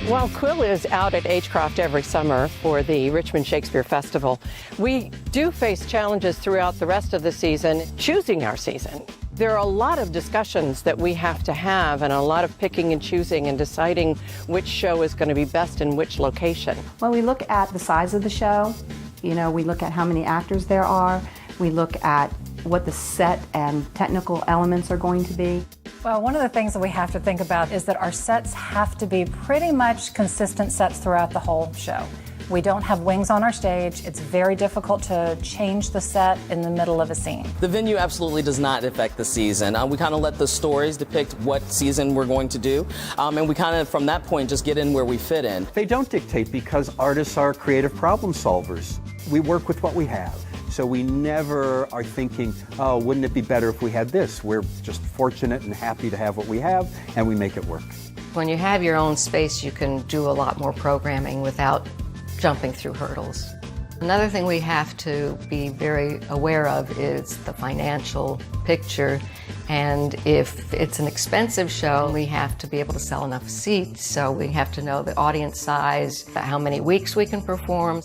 While Quill is out at Agecroft every summer for the Richmond Shakespeare Festival, we do face challenges throughout the rest of the season choosing our season. There are a lot of discussions that we have to have and a lot of picking and choosing and deciding which show is going to be best in which location. When we look at the size of the show, we look at how many actors there are, we look at what the set and technical elements are going to be. Well, one of the things that we have to think about is that our sets have to be pretty much consistent sets throughout the whole show. We don't have wings on our stage. It's very difficult to change the set in the middle of a scene. The venue absolutely does not affect the season. We kind of let the stories depict what season we're going to do, and we kind of, from that point, just get in where we fit in. They don't dictate because artists are creative problem solvers. We work with what we have. So we never are thinking, oh, wouldn't it be better if we had this? We're just fortunate and happy to have what we have, and we make it work. When you have your own space, you can do a lot more programming without jumping through hurdles. Another thing we have to be very aware of is the financial picture. And if it's an expensive show, we have to be able to sell enough seats. So we have to know the audience size, how many weeks we can perform.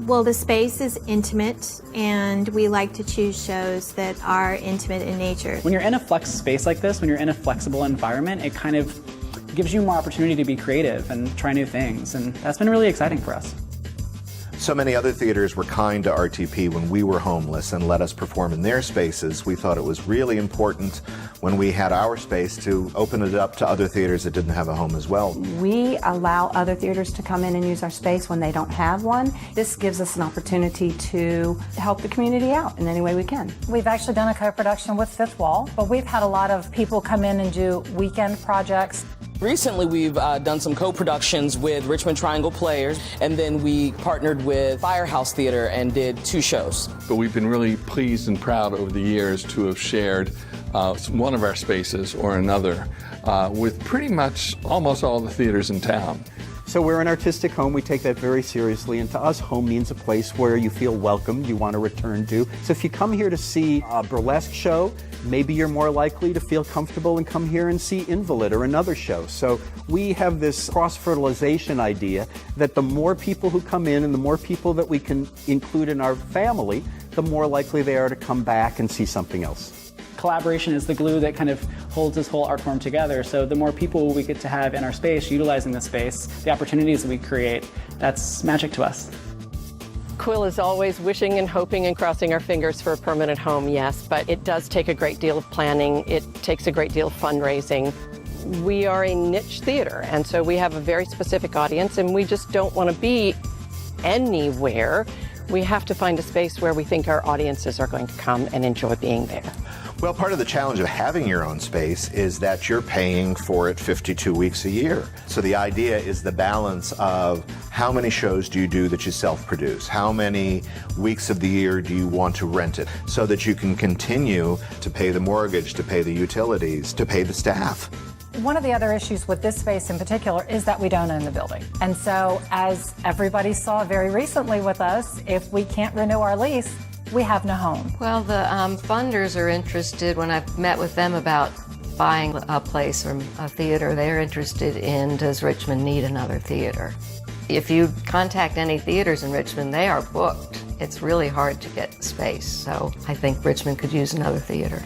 Well, the space is intimate, and we like to choose shows that are intimate in nature. When you're in a flex space like this, when you're in a flexible environment, it kind of gives you more opportunity to be creative and try new things, and that's been really exciting for us. So many other theaters were kind to RTP when we were homeless and let us perform in their spaces. We thought it was really important when we had our space to open it up to other theaters that didn't have a home as well. We allow other theaters to come in and use our space when they don't have one. This gives us an opportunity to help the community out in any way we can. We've actually done a co-production with Fifth Wall, but we've had a lot of people come in and do weekend projects. Recently, we've done some co-productions with Richmond Triangle Players, and then we partnered with Firehouse Theater and did 2 shows. But we've been really pleased and proud over the years to have shared one of our spaces or another with pretty much almost all the theaters in town. So we're an artistic home. We take that very seriously. And to us, home means a place where you feel welcome, you want to return to. So if you come here to see a burlesque show, maybe you're more likely to feel comfortable and come here and see Invalid or another show. So we have this cross-fertilization idea that the more people who come in and the more people that we can include in our family, the more likely they are to come back and see something else. Collaboration is the glue that kind of holds this whole art form together. So the more people we get to have in our space, utilizing the space, the opportunities that we create, that's magic to us. Quill is always wishing and hoping and crossing our fingers for a permanent home, yes, but it does take a great deal of planning. It takes a great deal of fundraising. We are a niche theater, and so we have a very specific audience, and we just don't want to be anywhere. We have to find a space where we think our audiences are going to come and enjoy being there. Well, part of the challenge of having your own space is that you're paying for it 52 weeks a year. So the idea is the balance of how many shows do you do that you self-produce? How many weeks of the year do you want to rent it so that you can continue to pay the mortgage, to pay the utilities, to pay the staff? One of the other issues with this space in particular is that we don't own the building. And so, as everybody saw very recently with us, if we can't renew our lease, we have no home. Well, the funders are interested. When I've met with them about buying a place or a theater, they're interested in, does Richmond need another theater? If you contact any theaters in Richmond, they are booked. It's really hard to get space, so I think Richmond could use another theater.